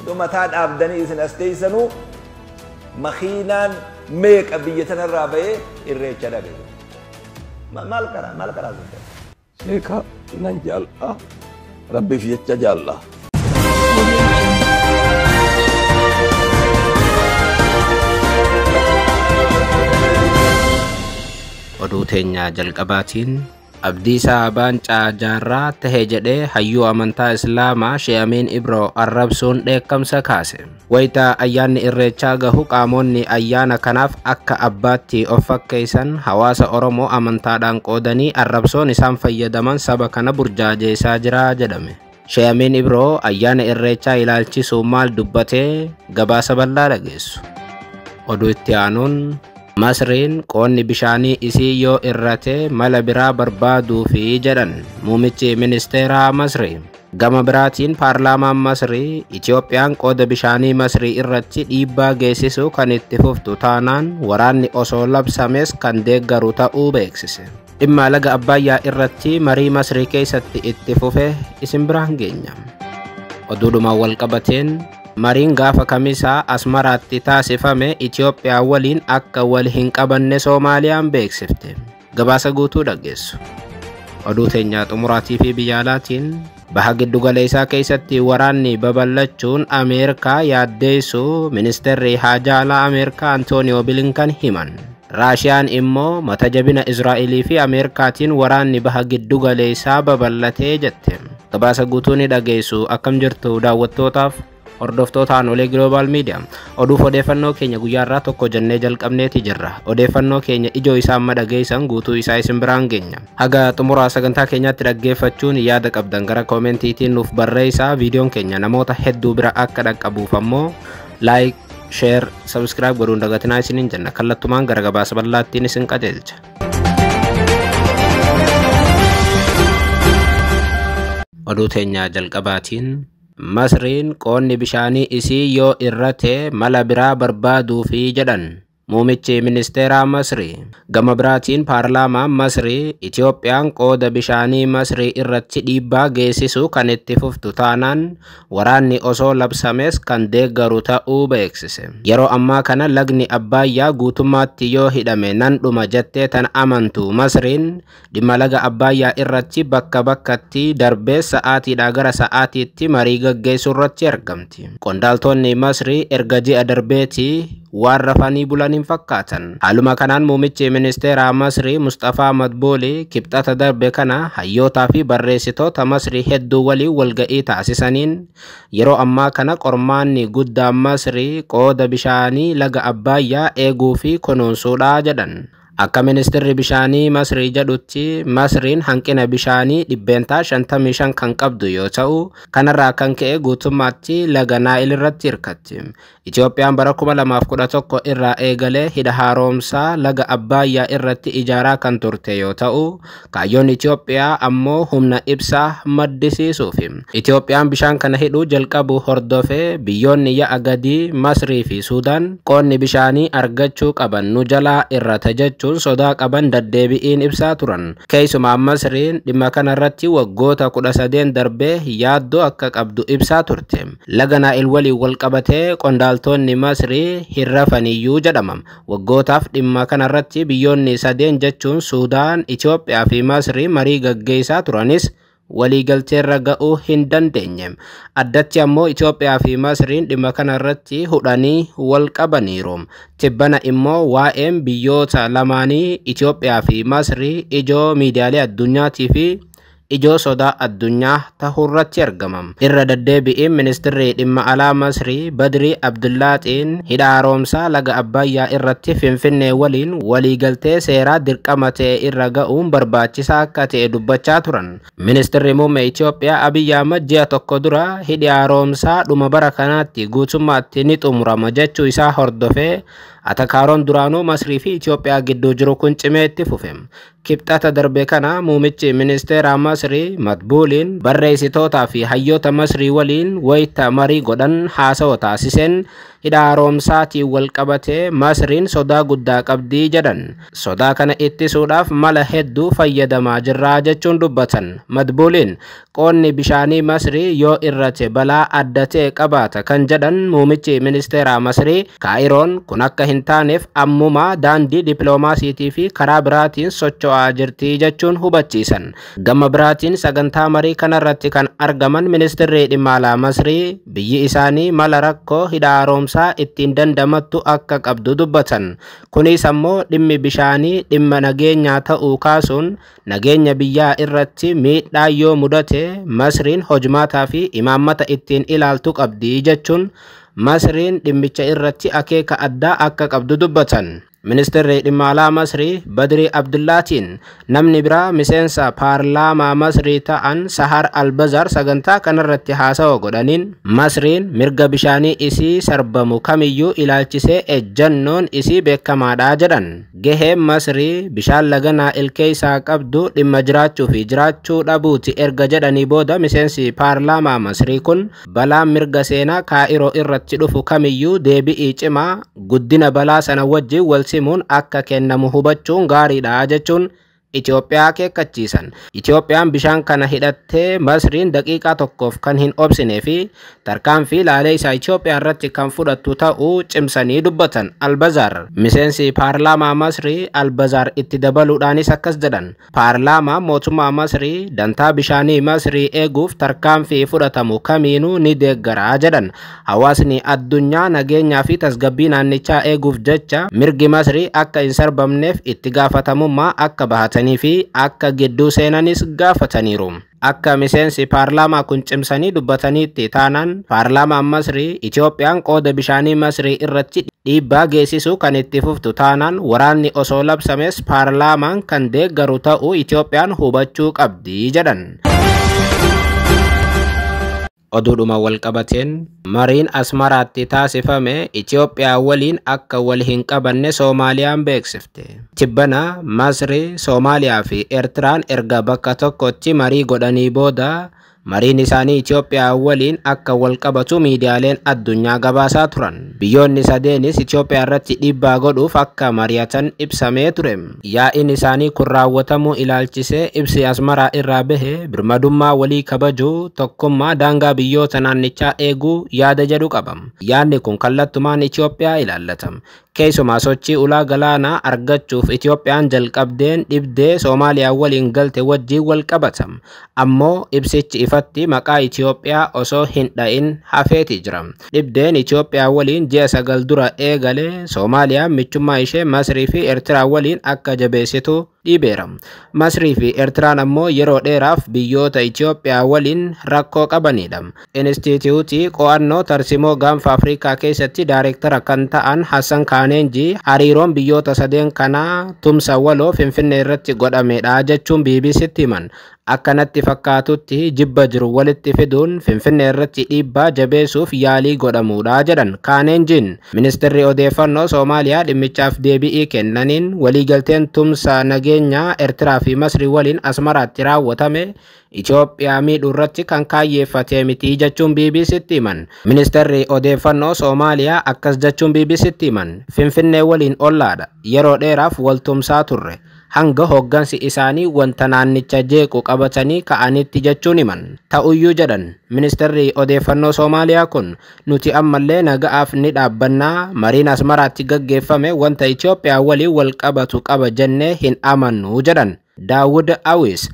ثم تاد أبدني إذن أستيسنوا مخينا ميك أبيتنا الرابعي الرئيسة لك ما الكرا شيكا ننجل ربي في التجال Oduu teenya jalqabaatiin Abdiisaa Baancaa Jaarraa tahee jedhee hayyuu amantaa Islaamaa Sheek Amiin Ibroo arrabsuun dheekkamsa kaase. Wayita ayyaanni irreechaa gahu qaamonni ayyaana kanaaf akka abbaatti of fakkeessan hawaasa Oromoo amantaadhaan qoodanii arrabsoon isaan fayyadaman saba kana burjaajeessaa jira jedhame. Sheek Amiin Ibroo ayyaana irreechaa ilaalchisuun maal dubbatee gabaasa bal'aa dhageessu. Oduu itti aanuun Masriin qoonni bishaanii isii yoo irrate mala biraa barbaaduu fi jedhan muumichi ministeera Masrii. Gama biraatiin paarlaamaan Masrii Itoophiyaan qooda bishaanii Masrii irratti dhiibbaa geessisu kan itti fuftu taanaan waraanni osoo labsames kan deeggaru ta'uu beeksise. Dhimma laga Abbayyaa irratti marii Masrii keessatti itti fufe isin biraan geenya. Oduudhuma wal qabateen mariin gaafa kamisaa Asmaraatti taasifame Itoophiyaa waliin akka wal hin qabanne Soomaaliyaan beeksifte. Gabaasa guutuu dhageessu. Oduu teenya xumuraatii fi biyyaalaatiin baha giddugaleessaa keessatti waraanni babal'achuun Ameerikaa yaaddeessu ministeerri haajaa alaa Ameerikaa Antooniyoo Bilinkan himan. Raashiyaan immoo mata jabina Israa'elii fi Ameerikaatiin waraanni baha giddugaleessaa babal'atee jette. Gabaasa guutuu ni dhageessu. Akkam jirtu daawwattootaaf hordoftoota Olee Global Media. Oduuf odeeffannoo keenya guyyaarraa tokko jennee jalqabneeti jirra. Odeeffannoo keenya ijoo isaa amma dhageessan guutuu isaa isin biraan geenya. Haga xumuraa sagantaa keenyaatti dhaggeeffachuun yaada qabdan gara koomentiitiin nuuf barreessaa. Viidiyoon keenya namoota hedduu bira akka dhaqqabuuf ammoo like, share, subscribe godhuun dagatinaa isiniin jenna. Kallattumaan gara gabaasa bal'aattiin isin qajeelcha. Oduu teenya jalqabaatiin Masriin qoonni bishaanii isii yoo irrate mala biraa barbaaduu fi jedhan muumichi ministeera Masrii. Gama biraatiin paarlaamaan Masrii Itoophiyaan qooda bishaanii Masrii irratti dhiibbaa geessisu kan itti fuftu taanaan waraanni osoo labsames kan deeggaru ta'uu beeksise. Yeroo ammaa kana lagni Abbayyaa guutummaatti yoo hidhame nan dhuma jettee tan amantu Masriin dhimma laga Abbayyaa irratti bakka bakkatti darbee sa'aatiidhaa gara sa'aatiitti marii gaggeessuu irratti argamti. Qondaaltonni Masrii erga ji'a darbeetii waan rafanii bulaniin fakkaatan. Haaluma kanaan muumichi ministeera Masrii Mustafaa Madboolii kibxata darbe kana hayyootaa fi barreessitoota Masrii hedduu waliin walga'ii taasisaniin yeroo ammaa kana qormaanni guddaan Masrii qooda bishaanii laga Abbayyaa eeguu fi kunuunsuudha jedhan. Akka ministeerri bishaanii Masrii jedhutti Masriin hanqina bishaanii dhibbeentaa 55 kan qabdu yoo ta'u kanarraa kan ka'e guutummaatti laga Naayil irratti hirkatti. Itoophiyaan bara 2011 irraa eegalee hidha haaromsaa laga Abbayyaa irratti ijaaraa kan turte yoo ta'u kaayyoon Itoophiyaa ammoo humna ibsaa maddisiisuufi. Itoophiyaan bishaan kana hidhuu jalqabu hordofee biyyoonni ya'a gadii Masrii fi Suudaan qoonni bishaanii argachuu qaban nu jalaa irrata jechuun sodaa qaban daddeebi'iin ibsaa turan. Keessumaa Masriin dhimma kanarratti waggoota 13 darbee yaaddoo akka qabdu ibsaa turte. Laga Naayil waliin wal qabatee qondaaltonni Masrii hin rafaniyyuu jedhama. Waggootaaf dhimma kanarratti biyyoonni sadeen jechuun Suudaan, Itoophiyaa fi Masrii marii gaggeessaa turanis waliigalteerra ga'uu hin dandeenye. Addatti ammoo Itoophiyaa fi Masriin dhimma kanarratti hudhanii wal qabaniiru. Tibbana immoo waa'een biyyoota lamaanii Itoophiyaa fi Masrii ijoo miidiyaalee addunyaatii fi ijoo sodaa addunyaa tahurratti argamam. Irra deddeebi'iin ministeerri dhimma alaa Masrii Badrii Abdullaatiin hidha haaromsaa laga Abbayyaa irratti Finfinnee waliin waliigaltee seeraa dirqama ta'e irra ga'uun barbaachisaa akka ta'e dubbachaa turan. Ministeerri muummee Itoophiyaa Abiyyi Ahmad ji'a tokko dura hidhi haaromsaa dhuma bara kanaatti guutummaatti ni xumurama jechuu isaa hordofee Atakaaroon duraanuu Masrii fi Itoophiyaa gidduu jiru kun cimee itti fufe. Kibxata darbe kana muummichi ministeera Masrii Madbuuliin barreessitootaa fi hayyoota Masrii waliin wayita marii godhan haasawaa taasiseen hidha haaromsaatiin wal qabatee Masriin sodaa guddaa qabdii jedhan. Sodaa kana ittisuudhaaf mala hedduu fayyadamaa jirra jechuun dubbatan. Madbuuliin qoonni bishaanii Masrii yoo irrate balaa adda ta'e qabaata kan jedhan muummichi ministeera Masrii Kaayiroon kun akka hin taaneef ammumaa daandii dippiloomaasiitii fi karaa biraatiin socho'aa jirti jechuun hubachiisan. Gama biraatiin sagantaa marii kanarratti kan argaman ministeerri dhimma alaa Masrii biyyi isaanii mala rakkoo hidha haaromsaa ittiin dandamattu akka qabdu dubbatan. Kunis ammoo dhimmi bishaanii dhimma nageenyaa ta'uu kaasuun nageenya biyyaa irratti miidhaa yoo mudate Masriin hojmaataa fi imaammata ittiin ilaaltu qabdi jechuun Masriin dhimmicha irratti akeeka addaa akka qabdu dubbatan. Ministeerri dhimma alaa Masrii Badrii Abdullaatiin namni biraa miseensa paarlaamaa Masrii ta'an Sahar Albazaar sagantaa kanarratti haasawaa godhaniin Masriin mirga bishaanii isii sarbamu kamiyyuu ilaalchisee ejjannoon isii beekamaadha jedhan. Gaheen Masrii bishaan laga Naayil keessaa qabdu dhimma jiraachuu fi jiraachuu dhabuuti erga jedhanii booda miseensi paarlaamaa Masrii kun balaan mirga seenaa Kaayiroo irratti dhufu kamiyyuu deebi'ii cimaa guddina balaa sana wajjin wal simuun akka kennamu hubachuun gaariidha jechuun Itoophiyaa akeekkachiisan. Itoophiyaan bishaan kana hidhattee Masriin daqiiqaa tokkoof kan hin obsinee fi tarkaanfii ilaalee isaa Itoophiyaa irratti kan fudhattu ta'uu cimsanii dubbatan. Albazaar miseensi paarlaamaa Masrii Albazaar itti dabaluudhaanis akkas jedhan. Paarlaamaan mootummaa Masrii dantaa bishaanii Masrii eeguuf tarkaanfii fudhatamu kamiinuu ni deeggaraa jedhan. Hawaasni addunyaa nageenyaa fi tasgabbii naannichaa eeguuf jecha mirgi Masrii akka hin sarbamneef itti gaafatamummaa akka bahatan fi akka gidduu seenanis gaafataniiru. Akka miseensi paarlaamaa kun cimsanii dubbataniitti taanaan paarlaamaan Masrii Itoophiyaan qooda bishaanii Masrii irratti dhiibbaa geessisuu kan itti fuftu taanaan waraanni osoo labsames paarlaamaan kan deeggaru ta'uu Itoophiyaan hubachuu qabdi jedhan. Oduudhuma wal qabateen mariin Asmaraatti taasifame Itoophiyaa waliin akka wal hin qabanne Soomaaliyaan beeksifte. Tibbana Masrii, Soomaaliyaa fi Eertiraan erga bakka tokkotti marii godhanii booda mariin isaanii Itoophiyaa waliin akka wal qabatu miidiyaaleen addunyaa gabaasaa turan. Biyyoonni sadeenis Itoophiyaa irratti dhiibbaa godhuuf akka mari'atan ibsamee ture. Yaa'iin isaanii kun raawwatamuu ilaalchisee ibsi Asmaraa irraa bahe birmadummaa walii kabajuu, tokkummaa daangaa biyyoota naannichaa eeguu yaada jedhu qaba. Yaadni kun kallattumaan Itoophiyaa ilaallata. Keessumaa sochii ulaa galaanaa argachuuf Itoophiyaan jalqabdeen dhibdee Soomaaliyaa waliin galte wajjin wal qabata. Ammoo ibsichi ifatti maqaa Itoophiyaa osoo hin dha'in hafeeti jira. Dhibdeen Itoophiyaa waliin ji'a 9 dura eegale Soomaaliyaan michummaa ishee Masrii fi Eertiraa waliin akka jabeessitu dhiibeera. Masrii fi Eertiraan ammoo yeroo dheeraaf biyyoota Itoophiyaa waliin rakkoo qabanidha. Inistituutii qo'annoo tarsimoo gaanfa Afrikaa keessatti daayireektara kan ta'an Hassan Kaaneenjii hariiroon biyyoota sadeen kanaa tumsa waloo Finfinnee irratti godhamedha jechuun BBC'tti himan. Akkanatti fakkaatutti jibba jiru walitti fiduun Finfinnee irratti dhiibbaa jabeessuuf yaalii godhamuudha jedhan Kaaneenjiin. Ministeerri odeeffannoo Soomaaliyaa dhimmichaaf deebii kennaniin waliigalteen tumsa nageenyaa Eertiraa fi Masrii waliin Asmaraatti raawwatame Itoophiyaa miidhuu irratti kan kaayyeeffate miti jechuun BBC'tti himan. Ministeerri odeeffannoo Soomaaliyaa akkas jechuun BBC'tti himan. Finfinnee waliin ollaadha. Yeroo dheeraaf waltumsaa turre. Hanga hoggansi isaanii wanta naannicha jeequ qabatanii ka'anitti jechuun himan. Ta'uyyuu jedhan ministeerri odeeffannoo Soomaaliyaa kun nuti ammallee naga'aaf ni dhaabbannaa mariin Asmaraatti gaggeeffame wanta Itoophiyaa waliin wal qabatu qaba jennee hin amannu jedhan. Daawud Awis.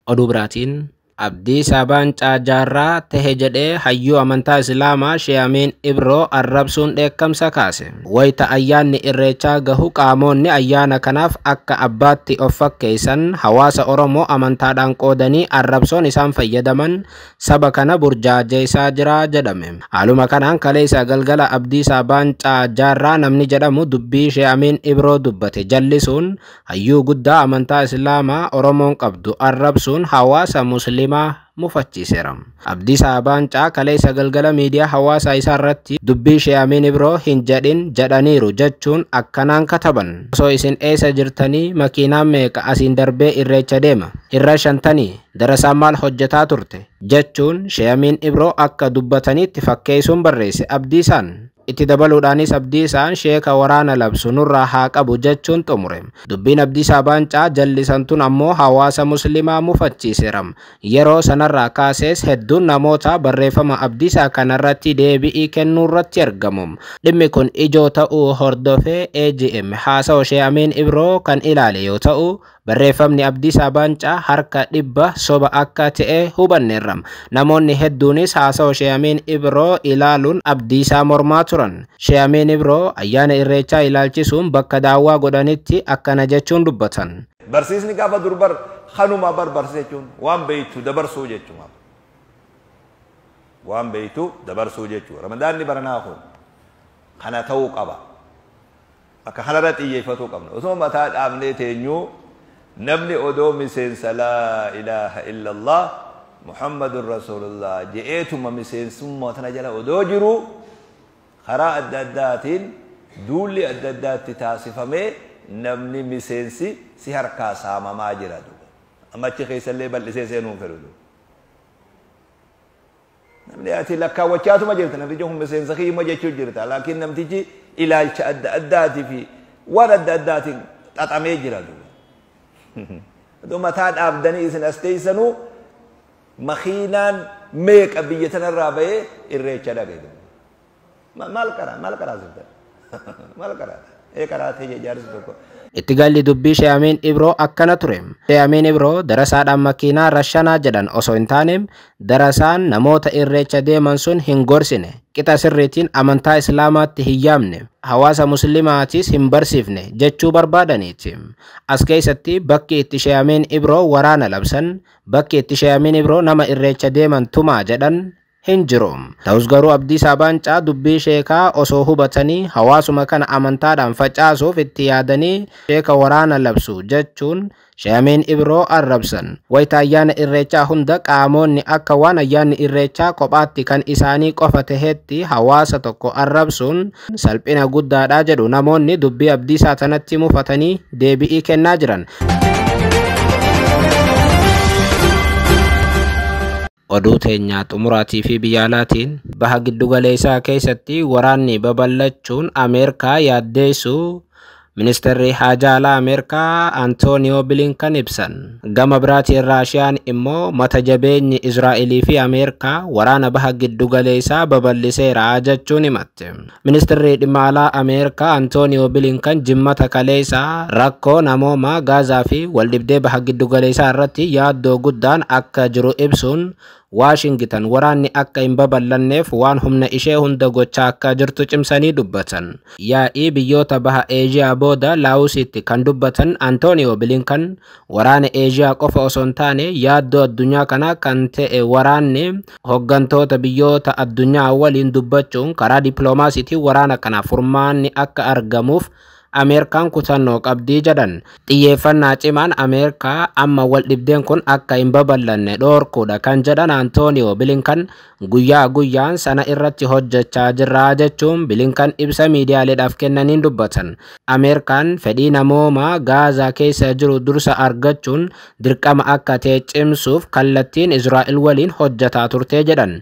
Oduu biraatiin Abdii Saabaan Caajaarraa tahe jedhee hayyuu amantaa Islaamaa Sheek Amiin Ibroo arrabsuun dheekkamsa kaase. Wayita ayyaanni irreechaa gahu qaamonni ayyaana kanaaf akka abbaatti of fakkeessan hawaasa Oromoo amantaadhaan qoodanii arrabsoon isaan fayyadaman saba kana burjaajeessaa jira jedhame. Haaluma kanaan kaleessa galgala Abdii Saabaan Caajaarraa namni jedhamu dubbii Sheek Amiin Ibroo dubbate jallisuun hayyuu guddaa amantaa Islaamaa Oromoon qabdu arrabsuun hawaasa Musliimaa muslimaa mufachiiseera. Abdiisaa Baancaa kaleessa galgala miidiyaa hawaasaa isaa irratti dubbii Sheek Amiin Ibroo hin jedhin jedhaniiru jechuun akkanaan kataban. Osoo isin eessa jirtanii makiinaan meeqa asiin darbee irreecha deema? Irra shantanii darasaan maal hojjetaa turte? Jechuun Sheek Amiin Ibroo akka dubbataniitti fakkeessuun barreesse Abdiisaan. Itti dabaluudhaanis Abdiisaan sheeka waraana labsu nurraa haa qabu jechuun xumure. Dubbiin Abdiisaa Baancaa jallisantun ammoo hawaasa muslimaa mufachiiseera. Yeroo sanarraa kaasees hedduun namoota barreeffama Abdiisaa kanarratti deebii kennuurratti argamu. Dhimmi kun ijoo ta'uu hordofee AGM haasa'u Sheek Amiin Ibroo kan ilaale yoo ta'u, barreeffamni Abdiisaa Baancaa harka dhibba soba akka ta'e hubanneerra. Namoonni hedduunis haasa'u Sheek Amiin Ibroo ilaaluun Abdiisaa mormaa turan. Sheek Amiin Ibroo ayyaana irreechaa ilaalchisuun bakka daawwaa godhanitti akkana jechuun dubbatan. Barsiisni gaafa durbar kanuma barbaarsa jechuun waan beeytu dabarsuu jechuudha. Waan beeytu dabarsuu jechuudha. Ramadaanni baranaa kun kana ta'uu qaba. Akka kanarratti xiyyeeffatuu qabna. Osoo mataa dhaabnee teenyuu namni odoo miseensa laa ilaaha illallah Muhammadun Rasulullah je'eetuma miseensummaa tana jala odoo jiru karaa adda addaatiin duulli adda addaatti taasifamee namni miseensi si harkaa saamamaa jira. Amma achi keessallee bal'isee seenuun fedhu. Namni ati lakkaawwachaatuma jirta namtichi kun miseensa kiyyuma jechuu jirta. Laakiin namtichi ilaalcha adda addaatii fi waan adda addaatiin xaxamee jira. Adoo mataa dhaabdanii isin as teessanuu makiinaan meeqa biyya tanarraa bahee irreecha dhaqe. Maal karaa sirta? Maal karaa? Karaa ta'e jaarsi tokko. Itti galli dubbii Sheek Amiin Ibroo akkana ture. Sheek Amiin Ibroo darasaadhaan makiinaa rashanaa jedhan osoo hin taane darasaan namoota irreecha deeman sun hin gorsine. Qixa sirriitiin amantaa Islaamaatti hin yaamne. Hawaasa muslimaatis hin barsiifne jechuu barbaadaniiti. As keessatti bakki itti Sheek Amiin Ibroo waraana labsan, bakki itti Sheek Amiin Ibroo nama irreecha deeman tumaa jedhan hin jiru. Ta'us garuu Abdiisaa Baancaa dubbii sheekaa osoo hubatanii hawaasuma kana amantaadhaan facaasuuf itti yaadanii sheeka waraana labsu jechuun Sheek Amiin Ibroo arrabsan. Wayita ayyaana irreechaa hunda qaamonni akka waan ayyaanni irreechaa kophaatti kan isaanii qofa taheetti hawaasa tokko arrabsuun salphina guddaadha jedhu namoonni dubbii Abdiisaa tanatti mufatanii deebii kennaa jiran. Oduu teenyaa xumuraatii fi biyya alaatiin baha giddugaleessaa keessatti waraanni babal'achuun Ameerikaa yaaddeessu Ministeerri Haajaa Alaa Ameerikaa Antooniyoo Bilinkan ibsan. Gama biraatiin Raashiyaan immoo mata jabeenyi Israa'elii fi Ameerikaa waraana baha giddugaleessaa babal'iseera jechuun himatte. Ministeerri dhimma alaa Ameerikaa Antooniyoo Bilinkan jimmata kaleessaa rakkoo namoomaa Gaazaa fi waldhibdee baha giddugaleessaa irratti yaaddoo guddaan akka jiru ibsuun Washington waraanni akka hin babal'anneef waan humna ishee hunda gochaa akka jirtu cimsanii dubbatan. Yaa'ii biyyoota baha Eeshiyaa booda Laawusitti kan dubbatan Antooniyoo Bilinkan waraana Eeshiyaa qofa osoo hin taane yaaddoo addunyaa kanaa kan ta'e waraanni hoggantoota biyyoota addunyaa waliin dubbachuun karaa dippiloomaasiitiin waraana kanaaf furmaanni akka argamuuf Ameerikaan kutannoo qabdii jedhan. Xiyyeeffannaa cimaan Ameerikaa amma waldhibdeen kun akka hin babal'anne dhoorkuudha kan jedhan Antooniyoo Bilinkan guyyaa guyyaan sana irratti hojjechaa jirra jechuun Bilinkan ibsa miidiyaaleedhaaf kennaniin dubbatan. Ameerikaan fedhii namoomaa Gaazaa keessa jiru dursa argachuun dirqama akka ta'e cimsuuf kallattiin Israa'el waliin hojjetaa turte jedhan.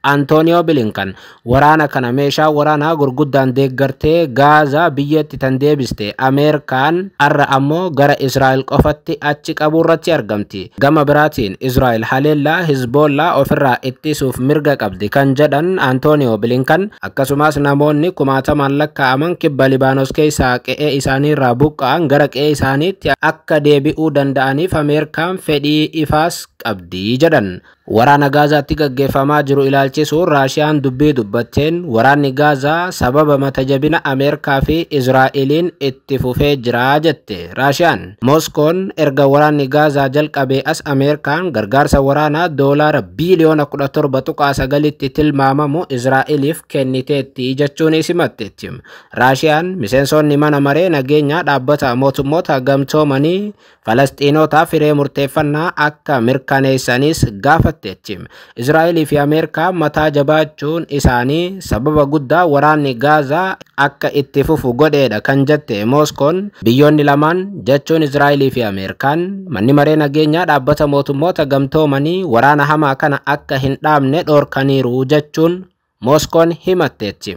Antooniyoo Bilinkan waraana kana meeshaa waraanaa gurguddaan deeggartee Gaazaa biyyatti tan deebiste Ameerikaan har'a ammoo gara Israa'el qofatti achi qaburratti argamti. Gama biraatiin Israa'el haleellaa Hizbollaa ofirraa ittisuuf mirga qabdi kan jedhan Antooniyoo Bilinkan akkasumas namoonni kumaatamaan lakkaa'aman kibba Libaanos keessaa qe'ee isaaniirraa buqqa'an gara qe'ee isaaniitti akka deebi'uu danda'aniif Ameerikaan fedhii ifaas qabdi jedhan. Waraana Gaazaatti gaggeeffamaa jiru ilaalchisuun Raashiyaan dubbii dubbatteen waraanni Gaazaa sababa mata jabina Ameerikaa fi Israa'eliin itti fufee jira jette. Raashiyaan Moskoon erga waraanni Gaazaa jalqabee as Ameerikaan gargaarsa waraanaa doolaara biiliyoona 17.9tti tilmaamamu Israa'eliif kenniteetti jechuun himatteetti. Raashiyaan miseensonni mana maree nageenyaa dhaabbata mootummoota gamtoomanii Falasxiinota firee murteeffannaa akka mirkaneessanis gaafatteechi. Israa'elii fi Ameerikaa mataa jabaachuun isaanii sababa guddaa waraanni Gaazaa akka itti fufu godheedha kan jette Mooskoon biyyoonni lamaan jechuun Israa'elii fi Ameerikaan manni maree nageenyaa dhaabbata mootummoota gamtoomanii waraana hamaa kana akka hin dhaabne dhorkaniiru jechuun Mooskoon himatteetti.